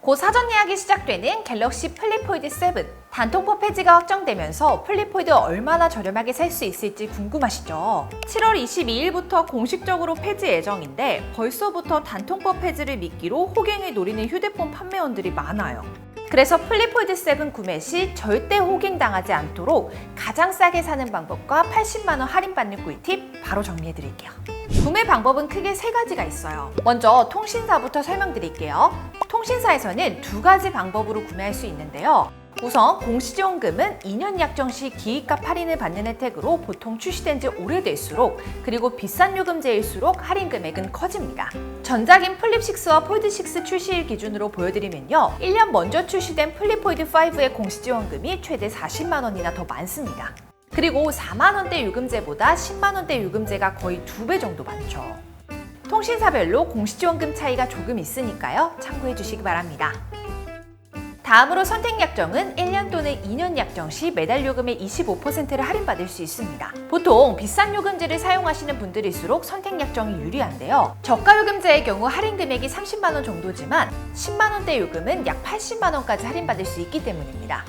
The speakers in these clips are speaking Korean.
곧 사전 예약이 시작되는 갤럭시 플립 폴드 7. 단통법 폐지가 확정되면서 플립 폴드 얼마나 저렴하게 살 수 있을지 궁금하시죠? 7월 22일부터 공식적으로 폐지 예정인데 벌써부터 단통법 폐지를 미끼로 호갱을 노리는 휴대폰 판매원들이 많아요. 그래서 플립 폴드 7 구매 시 절대 호갱당하지 않도록 가장 싸게 사는 방법과 80만 원 할인받는 꿀팁 바로 정리해드릴게요. 구매 방법은 크게 세 가지가 있어요. 먼저 통신사부터 설명드릴게요. 통신사에서는 두 가지 방법으로 구매할 수 있는데요. 우선 공시지원금은 2년 약정 시 기입값 할인을 받는 혜택으로 보통 출시된 지 오래될수록, 그리고 비싼 요금제일수록 할인 금액은 커집니다. 전작인 플립6와 폴드6 출시일 기준으로 보여드리면요, 1년 먼저 출시된 플립 폴드 5의 공시지원금이 최대 40만 원이나 더 많습니다. 그리고 4만 원대 요금제보다 10만 원대 요금제가 거의 2배 정도 많죠. 통신사별로 공시지원금 차이가 조금 있으니까요, 참고해 주시기 바랍니다. 다음으로 선택약정은 1년 또는 2년 약정 시 매달 요금의 25%를 할인받을 수 있습니다. 보통 비싼 요금제를 사용하시는 분들일수록 선택약정이 유리한데요. 저가 요금제의 경우 할인 금액이 30만 원 정도지만 10만 원대 요금은 약 80만 원까지 할인받을 수 있기 때문입니다.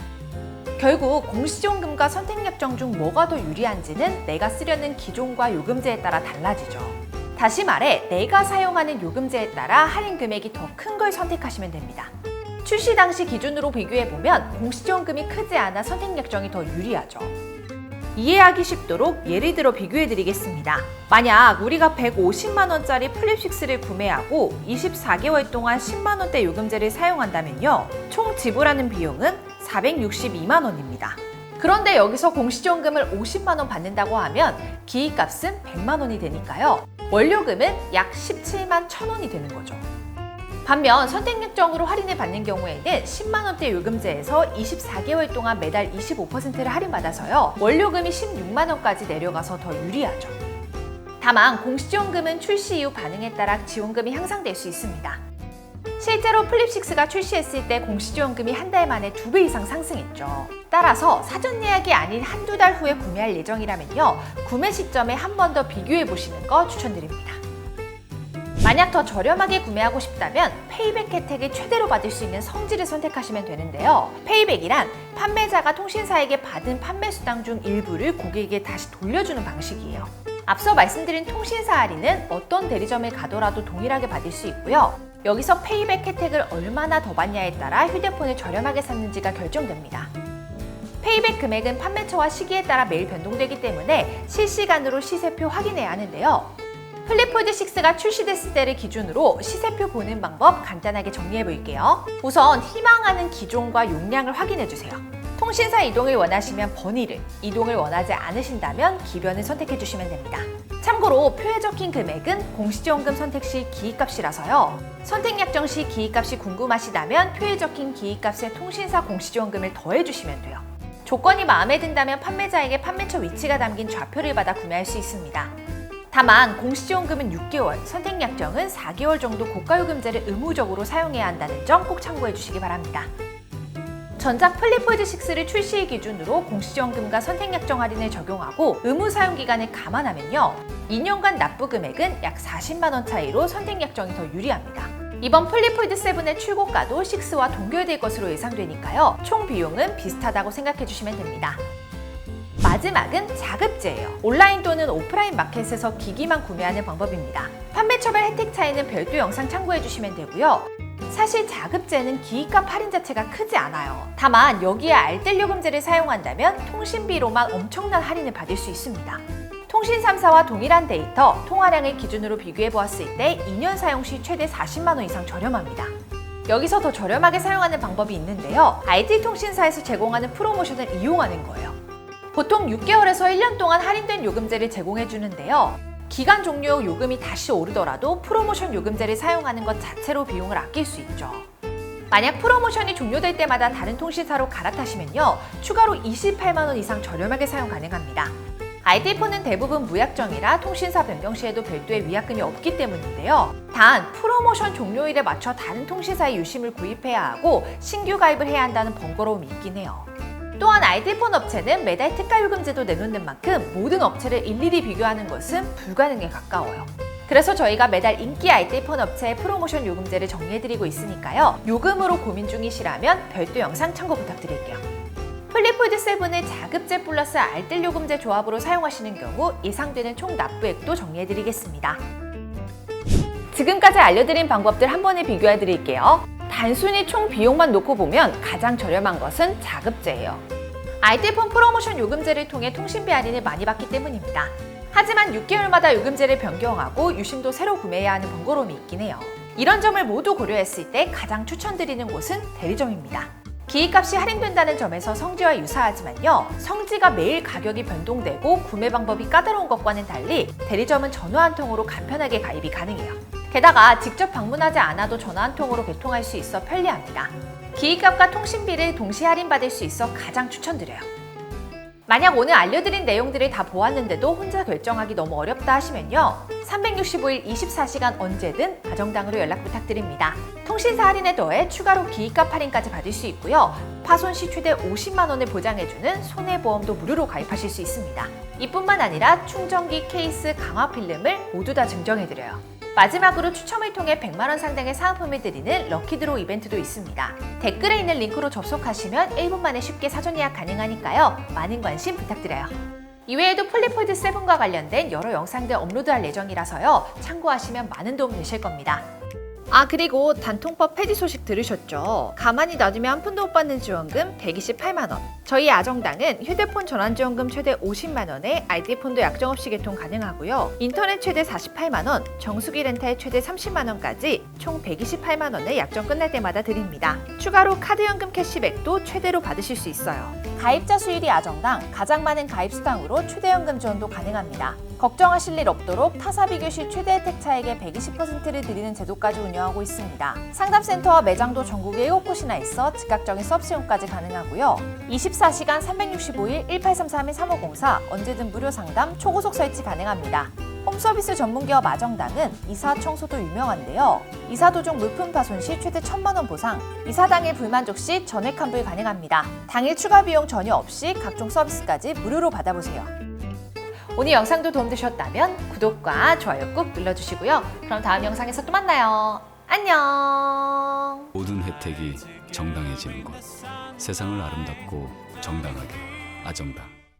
결국 공시지원금과 선택약정 중 뭐가 더 유리한지는 내가 쓰려는 기종과 요금제에 따라 달라지죠. 다시 말해, 내가 사용하는 요금제에 따라 할인 금액이 더 큰 걸 선택하시면 됩니다. 출시 당시 기준으로 비교해보면 공시지원금이 크지 않아 선택약정이 더 유리하죠. 이해하기 쉽도록 예를 들어 비교해드리겠습니다. 만약 우리가 150만 원짜리 플립6를 구매하고 24개월 동안 10만 원대 요금제를 사용한다면요, 총 지불하는 비용은 462만 원입니다. 그런데 여기서 공시지원금을 50만 원 받는다고 하면 기입값은 100만 원이 되니까요, 원료금은 약 17만 1,000원이 되는 거죠. 반면 선택약정으로 할인을 받는 경우에는 10만 원대 요금제에서 24개월 동안 매달 25%를 할인받아서요, 원료금이 16만 원까지 내려가서 더 유리하죠. 다만 공시지원금은 출시 이후 반응에 따라 지원금이 향상될 수 있습니다. 실제로 플립6가 출시했을 때 공시지원금이 한 달 만에 2배 이상 상승했죠. 따라서 사전 예약이 아닌 한두 달 후에 구매할 예정이라면요, 구매 시점에 한 번 더 비교해 보시는 거 추천드립니다. 만약 더 저렴하게 구매하고 싶다면 페이백 혜택을 최대로 받을 수 있는 성질을 선택하시면 되는데요. 페이백이란 판매자가 통신사에게 받은 판매 수당 중 일부를 고객에게 다시 돌려주는 방식이에요. 앞서 말씀드린 통신사 할인은 어떤 대리점에 가더라도 동일하게 받을 수 있고요. 여기서 페이백 혜택을 얼마나 더 받냐에 따라 휴대폰을 저렴하게 샀는지가 결정됩니다. 페이백 금액은 판매처와 시기에 따라 매일 변동되기 때문에 실시간으로 시세표 확인해야 하는데요. 플립 폴드 6가 출시됐을 때를 기준으로 시세표 보는 방법 간단하게 정리해 볼게요. 우선 희망하는 기종과 용량을 확인해 주세요. 통신사 이동을 원하시면 번호를, 이동을 원하지 않으신다면 기변을 선택해 주시면 됩니다. 참고로 표에 적힌 금액은 공시지원금 선택 시 기입값이라서요, 선택약정 시 기입값이 궁금하시다면 표에 적힌 기입값에 통신사 공시지원금을 더해 주시면 돼요. 조건이 마음에 든다면 판매자에게 판매처 위치가 담긴 좌표를 받아 구매할 수 있습니다. 다만 공시지원금은 6개월, 선택약정은 4개월 정도 고가요금제를 의무적으로 사용해야 한다는 점 꼭 참고해 주시기 바랍니다. 전작 플립 폴드 6를 출시 기준으로 공시지원금과 선택약정 할인을 적용하고 의무 사용 기간을 감안하면요, 2년간 납부 금액은 약 40만 원 차이로 선택약정이 더 유리합니다. 이번 플립 폴드 7의 출고가도 6와 동결될 것으로 예상되니까요, 총 비용은 비슷하다고 생각해 주시면 됩니다. 마지막은 자급제예요. 온라인 또는 오프라인 마켓에서 기기만 구매하는 방법입니다. 판매처별 혜택 차이는 별도 영상 참고해 주시면 되고요. 사실 자급제는 기입값 할인 자체가 크지 않아요. 다만 여기에 알뜰 요금제를 사용한다면 통신비로만 엄청난 할인을 받을 수 있습니다. 통신 3사와 동일한 데이터, 통화량을 기준으로 비교해 보았을 때 2년 사용 시 최대 40만 원 이상 저렴합니다. 여기서 더 저렴하게 사용하는 방법이 있는데요, IT 통신사에서 제공하는 프로모션을 이용하는 거예요. 보통 6개월에서 1년 동안 할인된 요금제를 제공해 주는데요, 기간 종료 후 요금이 다시 오르더라도 프로모션 요금제를 사용하는 것 자체로 비용을 아낄 수 있죠. 만약 프로모션이 종료될 때마다 다른 통신사로 갈아타시면요, 추가로 28만 원 이상 저렴하게 사용 가능합니다. IT폰은 대부분 무약정이라 통신사 변경 시에도 별도의 위약금이 없기 때문인데요. 단 프로모션 종료일에 맞춰 다른 통신사의 유심을 구입해야 하고 신규 가입을 해야 한다는 번거로움이 있긴 해요. 또한 IT폰 업체는 매달 특가 요금제도 내놓는 만큼 모든 업체를 일일이 비교하는 것은 불가능에 가까워요. 그래서 저희가 매달 인기 알뜰폰 업체의 프로모션 요금제를 정리해드리고 있으니까요. 요금으로 고민 중이시라면 별도 영상 참고 부탁드릴게요. 플립폴드 7을 자급제 플러스 알뜰 요금제 조합으로 사용하시는 경우 예상되는 총 납부액도 정리해드리겠습니다. 지금까지 알려드린 방법들 한 번에 비교해드릴게요. 단순히 총 비용만 놓고 보면 가장 저렴한 것은 자급제예요. 알뜰폰 프로모션 요금제를 통해 통신비 할인을 많이 받기 때문입니다. 하지만 6개월마다 요금제를 변경하고 유심도 새로 구매해야 하는 번거로움이 있긴 해요. 이런 점을 모두 고려했을 때 가장 추천드리는 곳은 대리점입니다. 기기값이 할인된다는 점에서 성지와 유사하지만요. 성지가 매일 가격이 변동되고 구매 방법이 까다로운 것과는 달리 대리점은 전화 한 통으로 간편하게 가입이 가능해요. 게다가 직접 방문하지 않아도 전화 한 통으로 개통할 수 있어 편리합니다. 기기값과 통신비를 동시에 할인받을 수 있어 가장 추천드려요. 만약 오늘 알려드린 내용들을 다 보았는데도 혼자 결정하기 너무 어렵다 하시면요. 365일 24시간 언제든 아정당으로 연락 부탁드립니다. 통신사 할인에 더해 추가로 기기값 할인까지 받을 수 있고요. 파손 시 최대 50만 원을 보장해주는 손해보험도 무료로 가입하실 수 있습니다. 이뿐만 아니라 충전기, 케이스, 강화 필름을 모두 다 증정해드려요. 마지막으로 추첨을 통해 100만 원 상당의 사은품을 드리는 럭키드로우 이벤트도 있습니다. 댓글에 있는 링크로 접속하시면 1분 만에 쉽게 사전 예약 가능하니까요. 많은 관심 부탁드려요. 이외에도 플립폴드 7과 관련된 여러 영상들 업로드할 예정이라서요. 참고하시면 많은 도움 되실 겁니다. 그리고 단통법 폐지 소식 들으셨죠? 가만히 놔두면 한 푼도 못 받는 지원금 128만 원. 저희 아정당은 휴대폰 전환지원금 최대 50만 원에 알뜰폰도 약정 없이 개통 가능하고요. 인터넷 최대 48만 원, 정수기 렌탈 최대 30만 원까지 총 128만 원을 약정 끝날 때마다 드립니다. 추가로 카드연금 캐시백도 최대로 받으실 수 있어요. 가입자 수율이 아정당 가장 많은 가입 수당으로 최대연금 지원도 가능합니다. 걱정하실 일 없도록 타사 비교 시 최대 혜택 차액의 120%를 드리는 제도까지 운영하고 있습니다. 상담센터와 매장도 전국에 7곳이나 있어 즉각적인 서비스용까지 가능하고요. 24시간 365일 1833-3504 언제든 무료 상담, 초고속 설치 가능합니다. 홈서비스 전문기업 아정당은 이사 청소도 유명한데요. 이사 도중 물품 파손 시 최대 1,000만 원 보상, 이사 당일 불만족 시 전액 환불 가능합니다. 당일 추가 비용 전혀 없이 각종 서비스까지 무료로 받아보세요. 오늘 영상도 도움되셨다면 구독과 좋아요 꾹 눌러주시고요. 그럼 다음 영상에서 또 만나요. 안녕. 모든 혜택이 정당해지는 곳. 세상을 아름답고 정당하게 아정당.